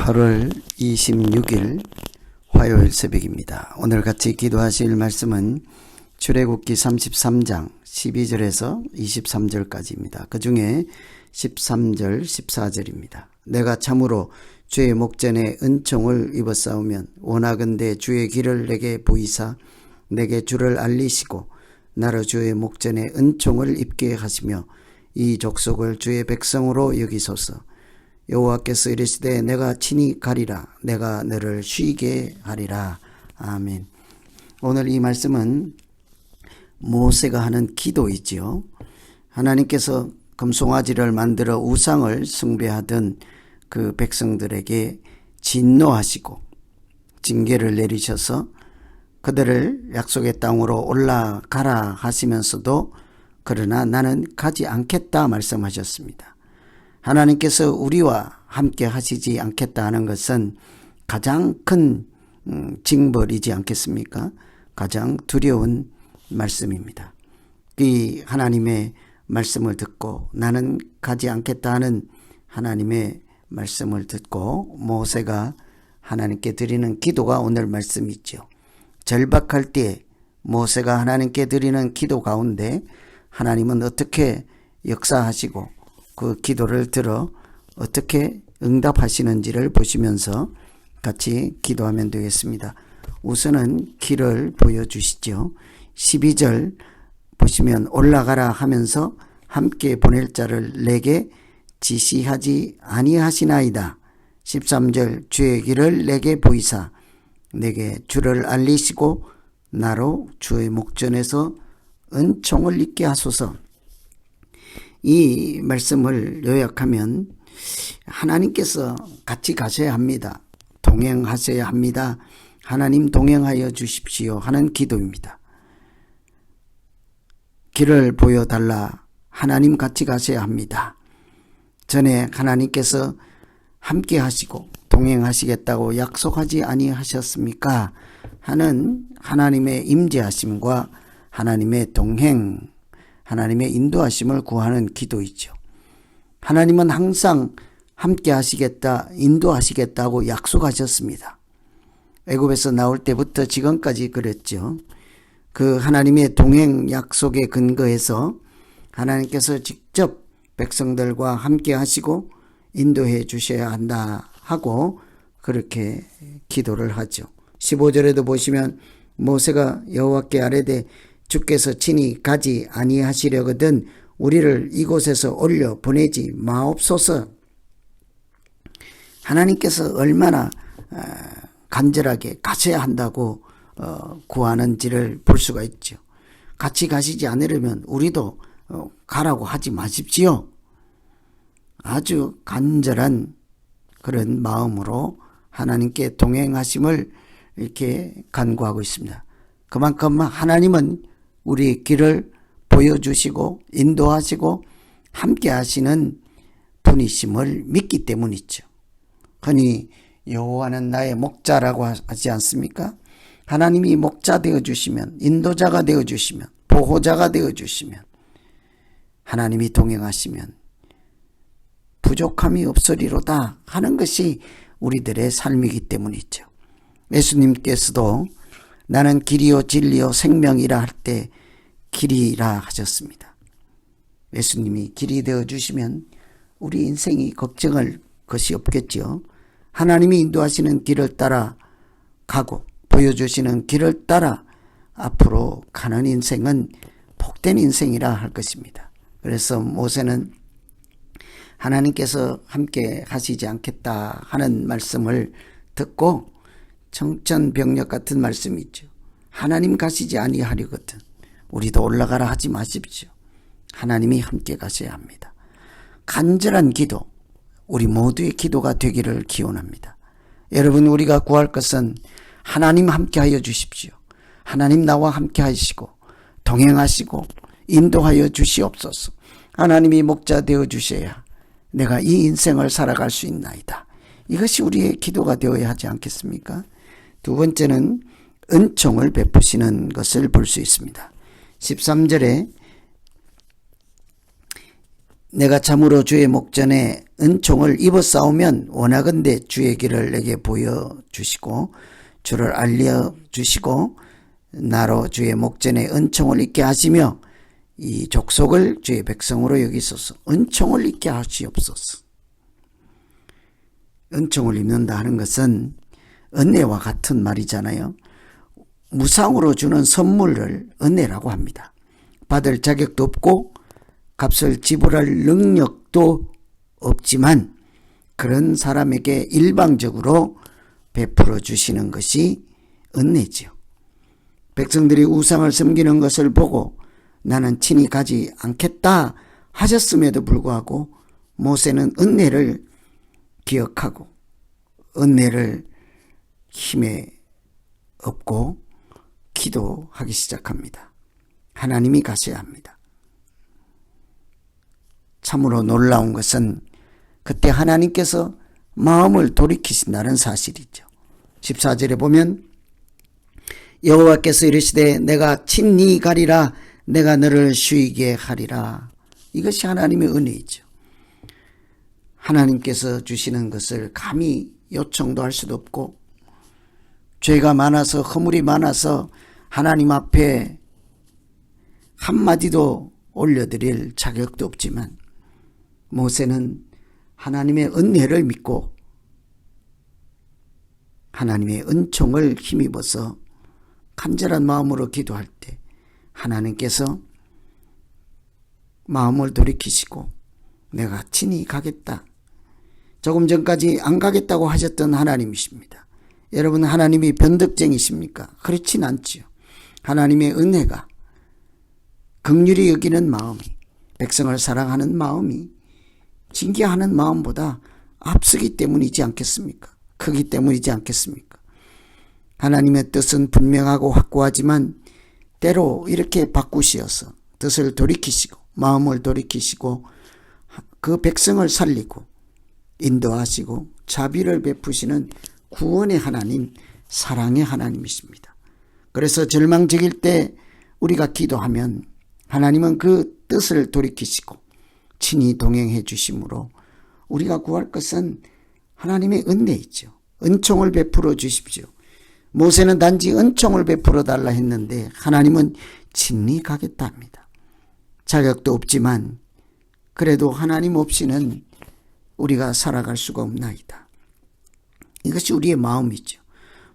8월 26일 화요일 새벽입니다. 오늘 같이 기도하실 말씀은 출애굽기 33장 12절에서 23절까지입니다. 그 중에 13절 14절입니다. 내가 참으로 주의 목전에 은총을 입었사오면 원하건대 주의 길을 내게 보이사 내게 주를 알리시고 나로 주의 목전에 은총을 입게 하시며 이 족속을 주의 백성으로 여기소서. 여호와께서 이르시되 내가 친히 가리라. 내가 너를 쉬게 하리라. 아멘. 오늘 이 말씀은 모세가 하는 기도이지요. 하나님께서 금송아지를 만들어 우상을 숭배하던 그 백성들에게 진노하시고 징계를 내리셔서 그들을 약속의 땅으로 올라가라 하시면서도 그러나 나는 가지 않겠다 말씀하셨습니다. 하나님께서 우리와 함께 하시지 않겠다 하는 것은 가장 큰 징벌이지 않겠습니까? 가장 두려운 말씀입니다. 이 하나님의 말씀을 듣고 나는 가지 않겠다 하는 하나님의 말씀을 듣고 모세가 하나님께 드리는 기도가 오늘 말씀이죠. 절박할 때 모세가 하나님께 드리는 기도 가운데 하나님은 어떻게 역사하시고 그 기도를 들어 어떻게 응답하시는지를 보시면서 같이 기도하면 되겠습니다. 우선은 길을 보여주시죠. 12절 보시면 올라가라 하면서 함께 보낼 자를 내게 지시하지 아니하시나이다. 13절 주의 길을 내게 보이사 내게 주를 알리시고 나로 주의 목전에서 은총을 입게 하소서. 이 말씀을 요약하면 하나님께서 같이 가셔야 합니다. 동행하셔야 합니다. 하나님 동행하여 주십시오 하는 기도입니다. 길을 보여달라. 하나님 같이 가셔야 합니다. 전에 하나님께서 함께 하시고 동행하시겠다고 약속하지 아니하셨습니까? 하는 하나님의 임재하심과 하나님의 동행, 하나님의 인도하심을 구하는 기도이죠. 하나님은 항상 함께 하시겠다, 인도하시겠다고 약속하셨습니다. 애굽에서 나올 때부터 지금까지 그랬죠. 그 하나님의 동행 약속에 근거해서 하나님께서 직접 백성들과 함께 하시고 인도해 주셔야 한다 하고 그렇게 기도를 하죠. 15절에도 보시면 모세가 여호와께 아뢰되 주께서 친히 가지 아니하시려거든 우리를 이곳에서 올려 보내지 마옵소서. 하나님께서 얼마나 간절하게 가셔야 한다고 구하는지를 볼 수가 있죠. 같이 가시지 않으려면 우리도 가라고 하지 마십시오. 아주 간절한 그런 마음으로 하나님께 동행하심을 이렇게 간구하고 있습니다. 그만큼 하나님은 우리 길을 보여주시고 인도하시고 함께 하시는 분이심을 믿기 때문이죠. 흔히 여호와는 나의 목자라고 하지 않습니까? 하나님이 목자 되어주시면, 인도자가 되어주시면, 보호자가 되어주시면, 하나님이 동행하시면 부족함이 없으리로다 하는 것이 우리들의 삶이기 때문이죠. 예수님께서도 나는 길이요 진리요 생명이라 할 때 길이라 하셨습니다. 예수님이 길이 되어주시면 우리 인생이 걱정할 것이 없겠죠. 하나님이 인도하시는 길을 따라 가고 보여주시는 길을 따라 앞으로 가는 인생은 복된 인생이라 할 것입니다. 그래서 모세는 하나님께서 함께 하시지 않겠다 하는 말씀을 듣고 청천벽력 같은 말씀이 있죠. 하나님 가시지 아니하려거든 우리도 올라가라 하지 마십시오. 하나님이 함께 가셔야 합니다. 간절한 기도, 우리 모두의 기도가 되기를 기원합니다. 여러분, 우리가 구할 것은 하나님 함께 하여 주십시오. 하나님 나와 함께 하시고 동행하시고 인도하여 주시옵소서. 하나님이 목자 되어 주셔야 내가 이 인생을 살아갈 수 있나이다. 이것이 우리의 기도가 되어야 하지 않겠습니까? 두 번째는 은총을 베푸시는 것을 볼 수 있습니다. 13절에 내가 참으로 주의 목전에 은총을 입어싸우면 원하건대 주의 길을 내게 보여주시고 주를 알려주시고 나로 주의 목전에 은총을 입게 하시며 이 족속을 주의 백성으로 여기소서. 은총을 입게 하시옵소서. 은총을 입는다 하는 것은 은혜와 같은 말이잖아요. 무상으로 주는 선물을 은혜라고 합니다. 받을 자격도 없고 값을 지불할 능력도 없지만 그런 사람에게 일방적으로 베풀어 주시는 것이 은혜지요. 백성들이 우상을 섬기는 것을 보고 나는 친히 가지 않겠다 하셨음에도 불구하고 모세는 은혜를 기억하고 은혜를 힘에 얻고 기도하기 시작합니다. 하나님이 가셔야 합니다. 참으로 놀라운 것은 그때 하나님께서 마음을 돌이키신다는 사실이죠. 14절에 보면 여호와께서 이르시되 내가 친히 가리라 내가 너를 쉬게 하리라. 이것이 하나님의 은혜이죠. 하나님께서 주시는 것을 감히 요청도 할 수도 없고 죄가 많아서 허물이 많아서 하나님 앞에 한마디도 올려드릴 자격도 없지만 모세는 하나님의 은혜를 믿고 하나님의 은총을 힘입어서 간절한 마음으로 기도할 때 하나님께서 마음을 돌이키시고 내가 친히 가겠다. 조금 전까지 안 가겠다고 하셨던 하나님이십니다. 여러분 하나님이 변덕쟁이십니까? 그렇진 않지요. 하나님의 은혜가 긍휼히 여기는 마음이 백성을 사랑하는 마음이 징계하는 마음보다 앞서기 때문이지 않겠습니까? 크기 때문이지 않겠습니까? 하나님의 뜻은 분명하고 확고하지만 때로 이렇게 바꾸시어서 뜻을 돌이키시고 마음을 돌이키시고 그 백성을 살리고 인도하시고 자비를 베푸시는 구원의 하나님, 사랑의 하나님이십니다. 그래서 절망적일 때 우리가 기도하면 하나님은 그 뜻을 돌이키시고 친히 동행해 주심으로 우리가 구할 것은 하나님의 은혜이죠. 은총을 베풀어 주십시오. 모세는 단지 은총을 베풀어 달라 했는데 하나님은 친히 가겠다 합니다. 자격도 없지만 그래도 하나님 없이는 우리가 살아갈 수가 없나이다. 이것이 우리의 마음이죠.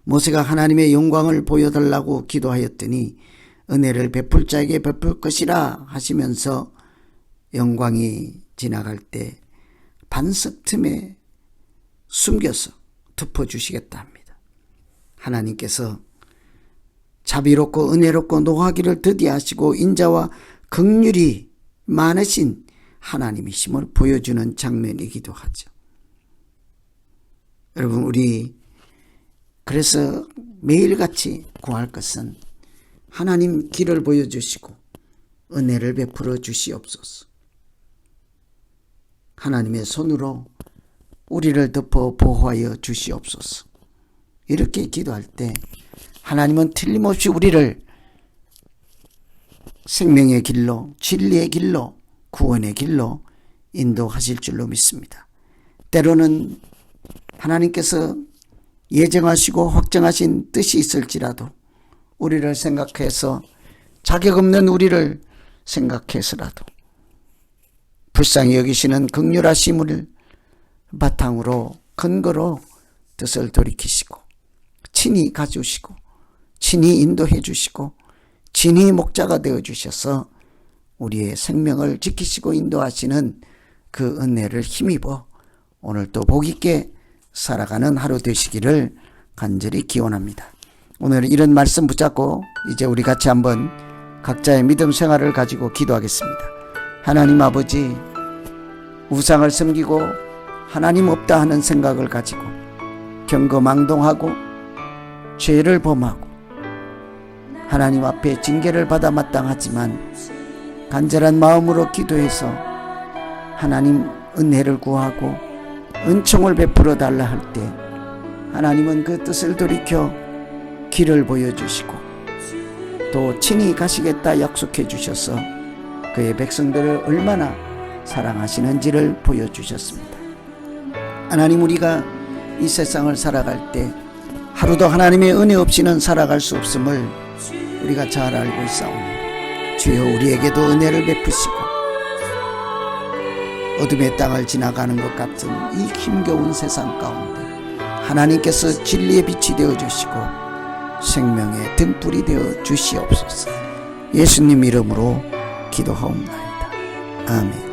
모세가 하나님의 영광을 보여달라고 기도하였더니 은혜를 베풀 자에게 베풀 것이라 하시면서 영광이 지나갈 때 반석 틈에 숨겨서 덮어주시겠다 합니다. 하나님께서 자비롭고 은혜롭고 노하기를 더디하시고 인자와 긍휼이 많으신 하나님이심을 보여주는 장면이기도 하죠. 여러분 우리 그래서 매일같이 구할 것은 하나님 길을 보여주시고 은혜를 베풀어 주시옵소서. 하나님의 손으로 우리를 덮어 보호하여 주시옵소서. 이렇게 기도할 때 하나님은 틀림없이 우리를 생명의 길로 진리의 길로 구원의 길로 인도하실 줄로 믿습니다. 때로는 하나님께서 예정하시고 확정하신 뜻이 있을지라도 우리를 생각해서 자격 없는 우리를 생각해서라도 불쌍히 여기시는 긍휼하심을 바탕으로 근거로 뜻을 돌이키시고 친히 가주시고 친히 인도해 주시고 친히 목자가 되어 주셔서 우리의 생명을 지키시고 인도하시는 그 은혜를 힘입어 오늘 또 복 있게 살아가는 하루 되시기를 간절히 기원합니다. 오늘 이런 말씀 붙잡고 이제 우리 같이 한번 각자의 믿음 생활을 가지고 기도하겠습니다. 하나님 아버지, 우상을 섬기고 하나님 없다 하는 생각을 가지고 경거망동하고 죄를 범하고 하나님 앞에 징계를 받아 마땅하지만 간절한 마음으로 기도해서 하나님 은혜를 구하고 은총을 베풀어 달라 할 때 하나님은 그 뜻을 돌이켜 길을 보여주시고 또 친히 가시겠다 약속해 주셔서 그의 백성들을 얼마나 사랑하시는지를 보여주셨습니다. 하나님, 우리가 이 세상을 살아갈 때 하루도 하나님의 은혜 없이는 살아갈 수 없음을 우리가 잘 알고 있사오니 주여 우리에게도 은혜를 베푸시고 어둠의 땅을 지나가는 것 같은 이 힘겨운 세상 가운데 하나님께서 진리의 빛이 되어주시고 생명의 등불이 되어 주시옵소서. 예수님 이름으로 기도하옵나이다. 아멘.